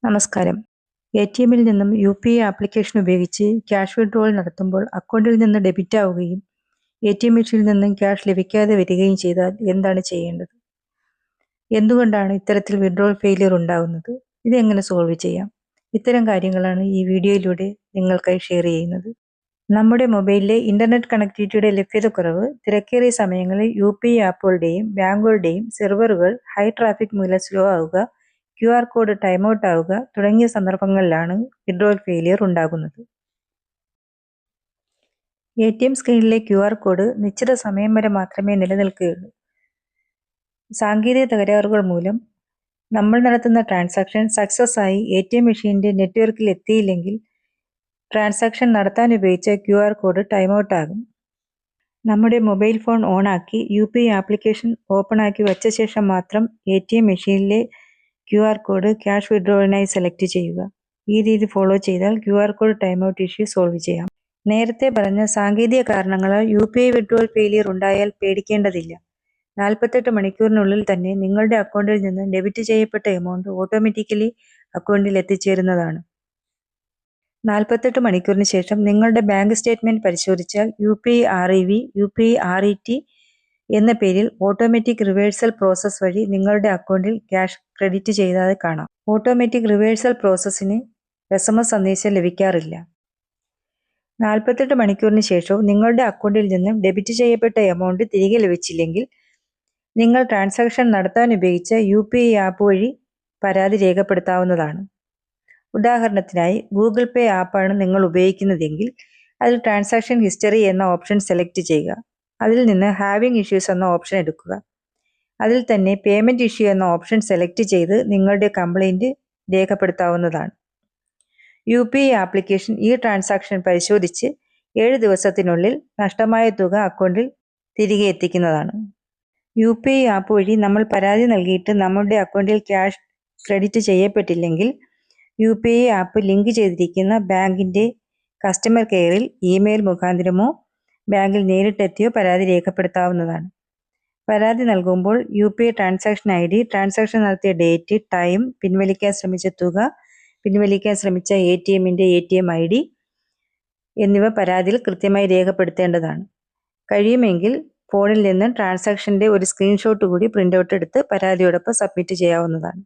നമസ്കാരം. എ.ടി.എമ്മിൽ നിന്നും UPI application ഉപയോഗിച്ച് ക്യാഷ് വിഡ്രോവൽ നടത്തുമ്പോൾ അക്കൗണ്ടിൽ നിന്ന് ഡെബിറ്റ് ആവുകയും എ.ടി.എം മെഷീനിൽ നിന്നും ക്യാഷ് ലഭിക്കാതെ വരികയും ചെയ്താൽ എന്താണ് ചെയ്യേണ്ടത്? എന്തുകൊണ്ടാണ് ഇത്തരത്തിൽ വിഡ്രോവൽ ഫെയിലിയർ ഉണ്ടാകുന്നത്? ഇതെങ്ങനെ സോൾവ് ചെയ്യാം? ഇത്തരം കാര്യങ്ങളാണ് ഈ വീഡിയോയിലൂടെ നിങ്ങൾക്കായി ഷെയർ ചെയ്യുന്നത്. നമ്മുടെ മൊബൈലിലെ ഇന്റർനെറ്റ് കണക്ടിവിറ്റിയുടെ ലഭ്യതക്കുറവ്, തിരക്കേറിയ സമയങ്ങളിൽ യു.പി.ഐ ആപ്പുകളുടെയും ബാങ്കുകളുടെയും സെർവറുകൾ ഹൈ ട്രാഫിക് മൂലം സ്ലോ ആവുക, QR കോഡ് ടൈം ഔട്ട് ആവുക തുടങ്ങിയ സന്ദർഭങ്ങളിലാണ് വിഡ്രോവൽ ഫെയിലിയർ ഉണ്ടാകുന്നത്. എ.ടി.എം സ്ക്രീനിലെ QR കോഡ് നിശ്ചിത സമയം വരെ മാത്രമേ നിലനിൽക്കുകയുള്ളൂ. സാങ്കേതിക തകരാറുകൾ മൂലം നമ്മൾ നടത്തുന്ന ട്രാൻസാക്ഷൻ സക്സസ് ആയി എ.ടി.എം മെഷീനിന്റെ നെറ്റ്വർക്കിൽ എത്തിയില്ലെങ്കിൽ ട്രാൻസാക്ഷൻ നടത്താൻ ഉപയോഗിച്ച QR കോഡ് ടൈം ഔട്ട് ആകും. നമ്മുടെ മൊബൈൽ ഫോൺ ഓണാക്കി യു.പി.ഐ ആപ്ലിക്കേഷൻ ഓപ്പൺ ആക്കി വച്ച ശേഷം മാത്രം എ.ടി.എം മെഷീനിലെ QR കോഡ് ക്യാഷ് വിഡ്രോവലിനായി സെലക്ട് ചെയ്യുക. ഈ രീതി ഫോളോ ചെയ്താൽ QR code time out issue solve ചെയ്യാം. നേരത്തെ പറഞ്ഞ സാങ്കേതിക കാരണങ്ങളാൽ യു.പി.ഐ വിഡ്രോവൽ ഫെയിലിയർ ഉണ്ടായാൽ പേടിക്കേണ്ടതില്ല. 48 മണിക്കൂറിനുള്ളിൽ തന്നെ നിങ്ങളുടെ അക്കൗണ്ടിൽ നിന്ന് ഡെബിറ്റ് ചെയ്യപ്പെട്ട എമൗണ്ട് ഓട്ടോമാറ്റിക്കലി അക്കൗണ്ടിൽ എത്തിച്ചേരുന്നതാണ്. 48 മണിക്കൂറിന് ശേഷം നിങ്ങളുടെ ബാങ്ക് സ്റ്റേറ്റ്മെന്റ് പരിശോധിച്ചാൽ യു.പി.ഐ REV, യു.പി.ഐ RET എന്ന പേരിൽ ഓട്ടോമാറ്റിക് റിവേഴ്സൽ പ്രോസസ് വഴി നിങ്ങളുടെ അക്കൗണ്ടിൽ ക്യാഷ് ക്രെഡിറ്റ് ചെയ്തതായി കാണാം. ഓട്ടോമാറ്റിക് റിവേഴ്സൽ പ്രോസസ്സിന് SMS സന്ദേശം ലഭിക്കാറില്ല. 48 മണിക്കൂറിന് ശേഷവും നിങ്ങളുടെ അക്കൗണ്ടിൽ നിന്നും ഡെബിറ്റ് ചെയ്യപ്പെട്ട എമൗണ്ട് തിരികെ ലഭിച്ചില്ലെങ്കിൽ നിങ്ങൾ ട്രാൻസാക്ഷൻ നടത്താൻ ഉപയോഗിച്ച യു.പി.ഐ ആപ്പ് വഴി പരാതി രേഖപ്പെടുത്താവുന്നതാണ്. ഉദാഹരണത്തിനായി ഗൂഗിൾ പേ ആപ്പാണ് നിങ്ങൾ ഉപയോഗിക്കുന്നതെങ്കിൽ അതിൽ ട്രാൻസാക്ഷൻ ഹിസ്റ്ററി എന്ന ഓപ്ഷൻ സെലക്ട് ചെയ്യുക. അതിൽ നിന്ന് ഹാവിംഗ് ഇഷ്യൂസ് എന്ന ഓപ്ഷൻ എടുക്കുക. അതിൽ തന്നെ പേയ്മെന്റ് ഇഷ്യൂ എന്ന ഓപ്ഷൻ സെലക്ട് ചെയ്ത് നിങ്ങളുടെ കംപ്ലൈന്റ് രേഖപ്പെടുത്താവുന്നതാണ്. യു.പി.ഐ ആപ്ലിക്കേഷൻ ഈ ട്രാൻസാക്ഷൻ പരിശോധിച്ച് 7 ദിവസത്തിനുള്ളിൽ നഷ്ടമായ തുക അക്കൗണ്ടിൽ തിരികെ എത്തിക്കുന്നതാണ്. യു.പി.ഐ ആപ്പ് വഴി നമ്മൾ പരാതി നൽകിയിട്ട് നമ്മുടെ അക്കൗണ്ടിൽ ക്യാഷ് ക്രെഡിറ്റ് ചെയ്യപ്പെട്ടില്ലെങ്കിൽ യു.പി.ഐ ആപ്പ് ലിങ്ക് ചെയ്തിരിക്കുന്ന ബാങ്കിന്റെ കസ്റ്റമർ കെയറിൽ ഇമെയിൽ മുഖാന്തരമോ ബാങ്കിൽ നേരിട്ടെത്തിയോ പരാതി രേഖപ്പെടുത്താവുന്നതാണ്. പരാതി നൽകുമ്പോൾ യു.പി.ഐ ട്രാൻസാക്ഷൻ ID, ട്രാൻസാക്ഷൻ നടത്തിയ ഡേറ്റ്, ടൈം, പിൻവലിക്കാൻ ശ്രമിച്ച തുക, പിൻവലിക്കാൻ ശ്രമിച്ച എ.ടി.എമ്മിന്റെ ATM ID എന്നിവ പരാതിയിൽ കൃത്യമായി രേഖപ്പെടുത്തേണ്ടതാണ്. കഴിയുമെങ്കിൽ ഫോണിൽ നിന്ന് ട്രാൻസാക്ഷന്റെ ഒരു സ്ക്രീൻഷോട്ട് കൂടി പ്രിന്റ് ഔട്ട് എടുത്ത് പരാതിയോടൊപ്പം സബ്മിറ്റ് ചെയ്യാവുന്നതാണ്.